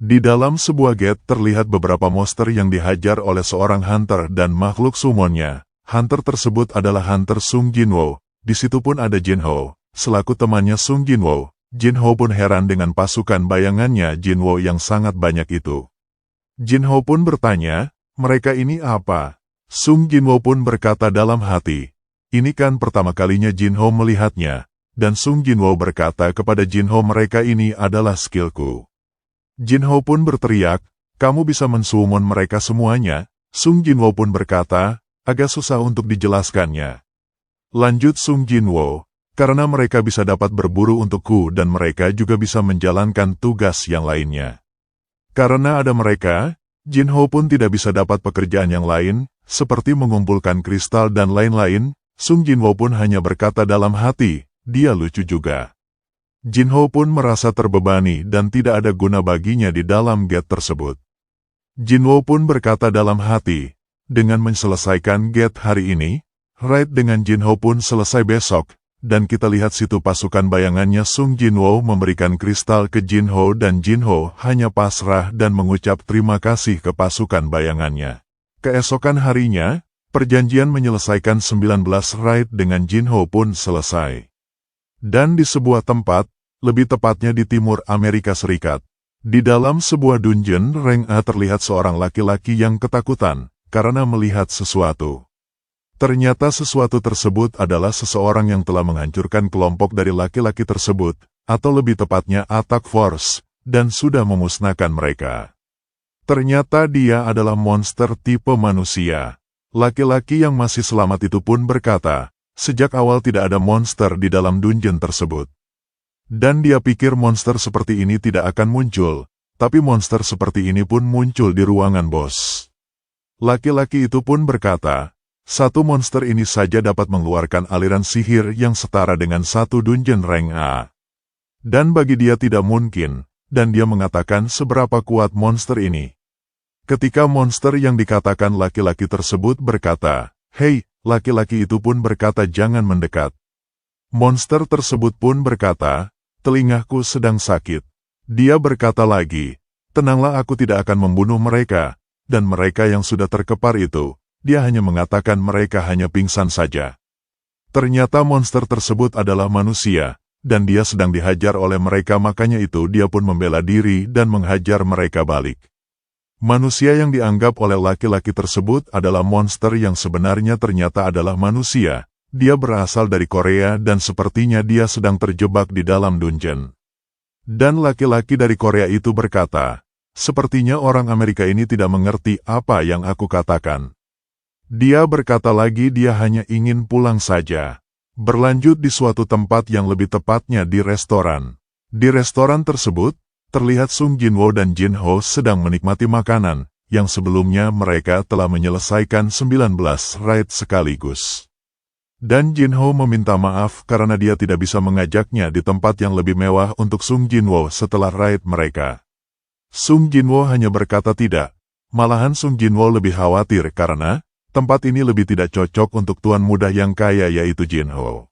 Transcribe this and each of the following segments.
Di dalam sebuah gate terlihat beberapa monster yang dihajar oleh seorang hunter dan makhluk summonnya. Hunter tersebut adalah Hunter Sung Jinwoo. Di situ pun ada Jinho, selaku temannya Sung Jinwoo. Jinho pun heran dengan pasukan bayangannya Jinwoo yang sangat banyak itu. Jinho pun bertanya, mereka ini apa? Sung Jinwoo pun berkata dalam hati, ini kan pertama kalinya Jinho melihatnya. Dan Sung Jinwoo berkata kepada Jinho, mereka ini adalah skillku. Jinho pun berteriak, kamu bisa mensummon mereka semuanya? Sung Jinwoo pun berkata, agak susah untuk dijelaskannya. Lanjut Sung Jinwoo, karena mereka bisa dapat berburu untukku dan mereka juga bisa menjalankan tugas yang lainnya. Karena ada mereka, Jinho pun tidak bisa dapat pekerjaan yang lain, seperti mengumpulkan kristal dan lain-lain. Sung Jinwoo pun hanya berkata dalam hati, dia lucu juga. Jinho pun merasa terbebani dan tidak ada guna baginya di dalam gate tersebut. Jinwoo pun berkata dalam hati, dengan menyelesaikan gate hari ini, raid dengan Jinho pun selesai besok, dan kita lihat situ pasukan bayangannya Sung Jinwoo memberikan kristal ke Jinho dan Jinho hanya pasrah dan mengucap terima kasih ke pasukan bayangannya. Keesokan harinya, perjanjian menyelesaikan 19 raid dengan Jinho pun selesai. Dan di sebuah tempat, lebih tepatnya di timur Amerika Serikat. Di dalam sebuah dungeon rank A terlihat seorang laki-laki yang ketakutan, karena melihat sesuatu. Ternyata sesuatu tersebut adalah seseorang yang telah menghancurkan kelompok dari laki-laki tersebut, atau lebih tepatnya attack force, dan sudah memusnahkan mereka. Ternyata dia adalah monster tipe manusia. Laki-laki yang masih selamat itu pun berkata, sejak awal tidak ada monster di dalam dungeon tersebut. Dan dia pikir monster seperti ini tidak akan muncul, tapi monster seperti ini pun muncul di ruangan bos. Laki-laki itu pun berkata, satu monster ini saja dapat mengeluarkan aliran sihir yang setara dengan satu dungeon rank A. Dan bagi dia tidak mungkin, dan dia mengatakan seberapa kuat monster ini. Ketika monster yang dikatakan laki-laki tersebut berkata, hei, laki-laki itu pun berkata jangan mendekat. Monster tersebut pun berkata, telingaku sedang sakit. Dia berkata lagi, tenanglah aku tidak akan membunuh mereka, dan mereka yang sudah terkepar itu, dia hanya mengatakan mereka hanya pingsan saja. Ternyata monster tersebut adalah manusia, dan dia sedang dihajar oleh mereka makanya itu dia pun membela diri dan menghajar mereka balik. Manusia yang dianggap oleh laki-laki tersebut adalah monster yang sebenarnya ternyata adalah manusia. Dia berasal dari Korea dan sepertinya dia sedang terjebak di dalam dungeon. Dan laki-laki dari Korea itu berkata, sepertinya orang Amerika ini tidak mengerti apa yang aku katakan. Dia berkata lagi dia hanya ingin pulang saja. Berlanjut di suatu tempat yang lebih tepatnya di restoran. Di restoran tersebut, terlihat Sung Jinwoo dan Jinho sedang menikmati makanan, yang sebelumnya mereka telah menyelesaikan 19 raid sekaligus. Dan Jinho meminta maaf karena dia tidak bisa mengajaknya di tempat yang lebih mewah untuk Sung Jinwoo setelah raid mereka. Sung Jinwoo hanya berkata tidak, malahan Sung Jinwoo lebih khawatir karena tempat ini lebih tidak cocok untuk tuan muda yang kaya yaitu Jinho.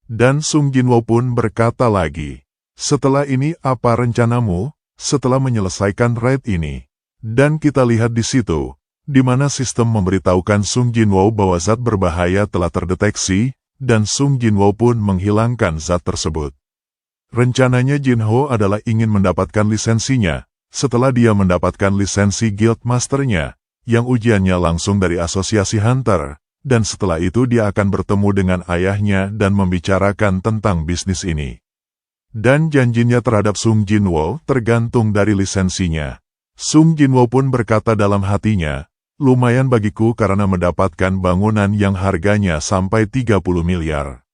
Dan Sung Jinwoo pun berkata lagi, setelah ini apa rencanamu, setelah menyelesaikan raid ini? Dan kita lihat di situ, di mana sistem memberitahukan Sung Jinwoo bahwa zat berbahaya telah terdeteksi, dan Sung Jinwoo pun menghilangkan zat tersebut. Rencananya Jinho adalah ingin mendapatkan lisensinya, setelah dia mendapatkan lisensi Guild Masternya, yang ujiannya langsung dari Asosiasi Hunter, dan setelah itu dia akan bertemu dengan ayahnya dan membicarakan tentang bisnis ini. Dan janjinya terhadap Sung Jinwoo tergantung dari lisensinya. Sung Jinwoo pun berkata dalam hatinya, lumayan bagiku karena mendapatkan bangunan yang harganya sampai 30 miliar.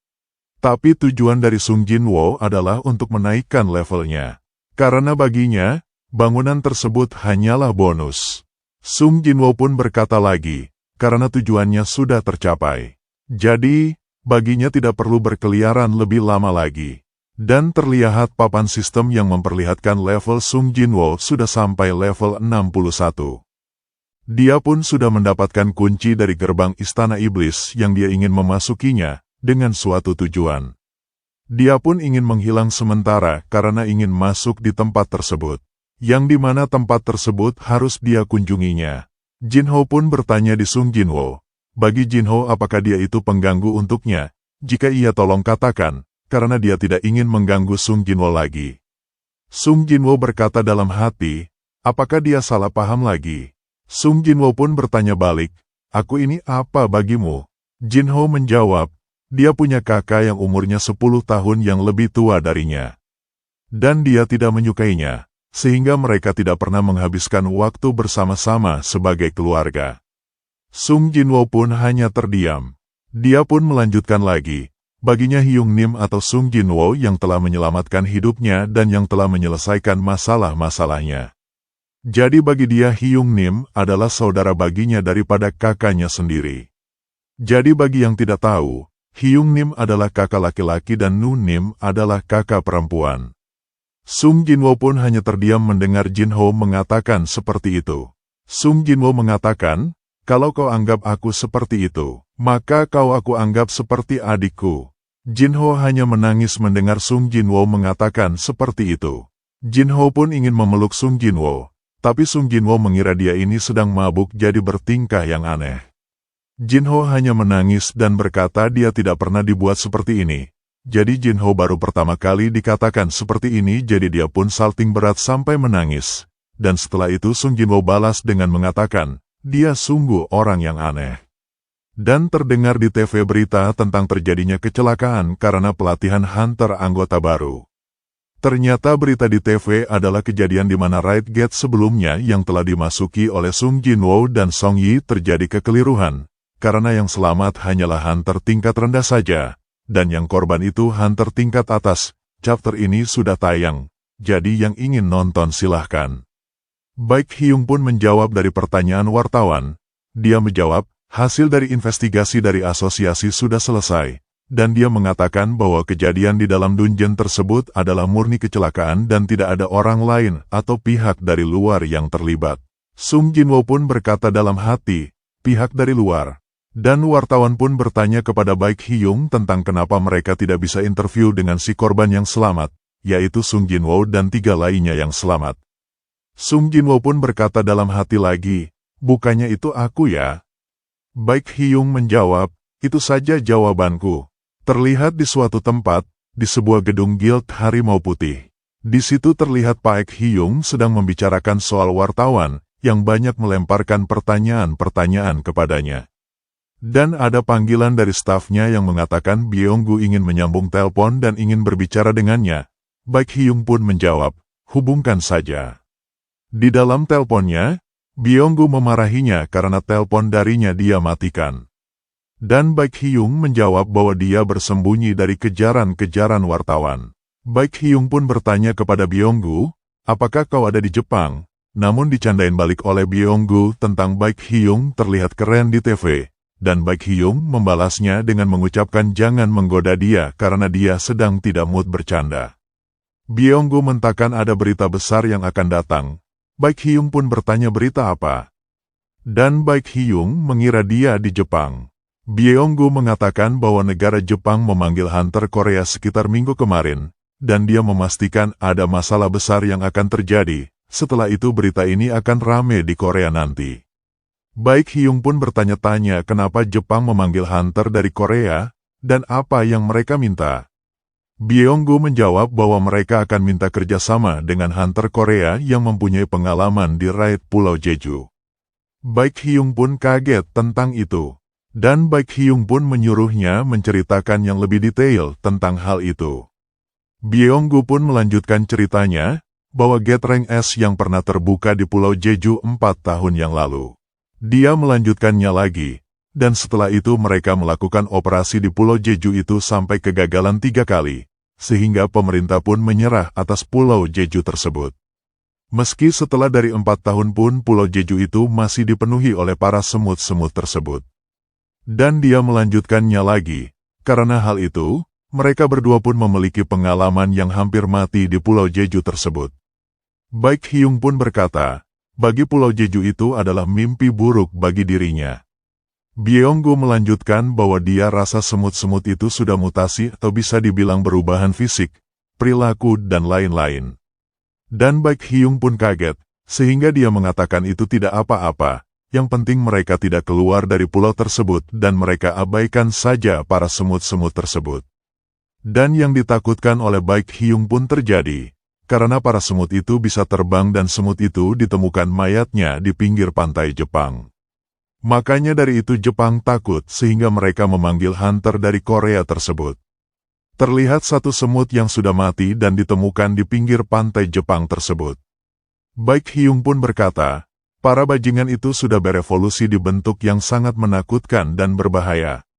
Tapi tujuan dari Sung Jinwoo adalah untuk menaikkan levelnya. Karena baginya, bangunan tersebut hanyalah bonus. Sung Jinwoo pun berkata lagi, karena tujuannya sudah tercapai. Jadi, baginya tidak perlu berkeliaran lebih lama lagi. Dan terlihat papan sistem yang memperlihatkan level Sung Jinwoo sudah sampai level 61. Dia pun sudah mendapatkan kunci dari gerbang Istana Iblis yang dia ingin memasukinya dengan suatu tujuan. Dia pun ingin menghilang sementara karena ingin masuk di tempat tersebut, yang dimana tempat tersebut harus dia kunjunginya. Jinho pun bertanya di Sung Jinwo. Bagi Jinho apakah dia itu pengganggu untuknya? Jika iya tolong katakan, karena dia tidak ingin mengganggu Sung Jinwo lagi. Sung Jinwo berkata dalam hati, apakah dia salah paham lagi? Sung Jinwo pun bertanya balik, aku ini apa bagimu? Jinho menjawab, dia punya kakak yang umurnya 10 tahun yang lebih tua darinya. Dan dia tidak menyukainya, sehingga mereka tidak pernah menghabiskan waktu bersama-sama sebagai keluarga. Sung Jinwo pun hanya terdiam. Dia pun melanjutkan lagi. Baginya Hyung Nim atau Sung Jinwo yang telah menyelamatkan hidupnya dan yang telah menyelesaikan masalah-masalahnya. Jadi bagi dia Hyung Nim adalah saudara baginya daripada kakaknya sendiri. Jadi bagi yang tidak tahu, Hyung Nim adalah kakak laki-laki dan Nu Nim adalah kakak perempuan. Sung Jinwo pun hanya terdiam mendengar Jinho mengatakan seperti itu. Sung Jinwo mengatakan, kalau kau anggap aku seperti itu, maka kau aku anggap seperti adikku. Jinho hanya menangis mendengar Sung Jinwo mengatakan seperti itu. Jinho pun ingin memeluk Sung Jinwo, tapi Sung Jinwo mengira dia ini sedang mabuk jadi bertingkah yang aneh. Jinho hanya menangis dan berkata dia tidak pernah dibuat seperti ini. Jadi Jinho baru pertama kali dikatakan seperti ini jadi dia pun salting berat sampai menangis. Dan setelah itu Sung Jinwo balas dengan mengatakan, dia sungguh orang yang aneh. Dan terdengar di TV berita tentang terjadinya kecelakaan karena pelatihan hunter anggota baru. Ternyata berita di TV adalah kejadian di mana Raid Gate sebelumnya yang telah dimasuki oleh Sung Jinwo dan Song Yi terjadi kekeliruan, karena yang selamat hanyalah hunter tingkat rendah saja, dan yang korban itu hunter tingkat atas. Chapter ini sudah tayang, jadi yang ingin nonton silahkan. Baik Hyung pun menjawab dari pertanyaan wartawan. Dia menjawab, hasil dari investigasi dari asosiasi sudah selesai, dan dia mengatakan bahwa kejadian di dalam dungeon tersebut adalah murni kecelakaan dan tidak ada orang lain atau pihak dari luar yang terlibat. Sung Jinwo pun berkata dalam hati, pihak dari luar. Dan wartawan pun bertanya kepada Baik Hyung tentang kenapa mereka tidak bisa interview dengan si korban yang selamat, yaitu Sung Jinwo dan 3 lainnya yang selamat. Sung Jinwo pun berkata dalam hati lagi, bukannya itu aku ya? Baik Hyung menjawab, itu saja jawabanku. Terlihat di suatu tempat, di sebuah gedung Guild Harimau Putih. Di situ terlihat Baik Hyung sedang membicarakan soal wartawan, yang banyak melemparkan pertanyaan-pertanyaan kepadanya. Dan ada panggilan dari stafnya yang mengatakan Byung-gu ingin menyambung telepon dan ingin berbicara dengannya. Baik Hyung pun menjawab, hubungkan saja. Di dalam teleponnya, Byung-gu memarahinya karena telepon darinya dia matikan. Dan Baik Hyung menjawab bahwa dia bersembunyi dari kejaran-kejaran wartawan. Baik Hyung pun bertanya kepada Byung-gu, apakah kau ada di Jepang? Namun dicandain balik oleh Byung-gu tentang Baik Hyung terlihat keren di TV. Dan Baik Hyung membalasnya dengan mengucapkan jangan menggoda dia karena dia sedang tidak mood bercanda. Byung-gu mentakan ada berita besar yang akan datang. Baik Hyung pun bertanya berita apa. Dan Baik Hyung mengira dia di Jepang. Byung-gu mengatakan bahwa negara Jepang memanggil hunter Korea sekitar minggu kemarin, dan dia memastikan ada masalah besar yang akan terjadi. Setelah itu berita ini akan rame di Korea nanti. Baik Hyung pun bertanya-tanya kenapa Jepang memanggil hunter dari Korea, dan apa yang mereka minta. Byung-gu menjawab bahwa mereka akan minta kerjasama dengan hunter Korea yang mempunyai pengalaman di raid Pulau Jeju. Baik Hyung pun kaget tentang itu. Dan Baik Hyung pun menyuruhnya menceritakan yang lebih detail tentang hal itu. Byung-gu pun melanjutkan ceritanya, bahwa Gate Rank S yang pernah terbuka di Pulau Jeju 4 tahun yang lalu. Dia melanjutkannya lagi, dan setelah itu mereka melakukan operasi di Pulau Jeju itu sampai kegagalan 3 kali, sehingga pemerintah pun menyerah atas Pulau Jeju tersebut. Meski setelah dari 4 tahun pun Pulau Jeju itu masih dipenuhi oleh para semut-semut tersebut. Dan dia melanjutkannya lagi, karena hal itu, mereka berdua pun memiliki pengalaman yang hampir mati di Pulau Jeju tersebut. Baik Hyung pun berkata, bagi Pulau Jeju itu adalah mimpi buruk bagi dirinya. Byung-gu melanjutkan bahwa dia rasa semut-semut itu sudah mutasi atau bisa dibilang perubahan fisik, perilaku dan lain-lain. Dan Baek Hyung pun kaget, sehingga dia mengatakan itu tidak apa-apa, yang penting mereka tidak keluar dari pulau tersebut dan mereka abaikan saja para semut-semut tersebut. Dan yang ditakutkan oleh Baek Hyung pun terjadi, karena para semut itu bisa terbang dan semut itu ditemukan mayatnya di pinggir pantai Jepang. Makanya dari itu Jepang takut sehingga mereka memanggil hunter dari Korea tersebut. Terlihat satu semut yang sudah mati dan ditemukan di pinggir pantai Jepang tersebut. Baek Hyung pun berkata, para bajingan itu sudah berevolusi di bentuk yang sangat menakutkan dan berbahaya.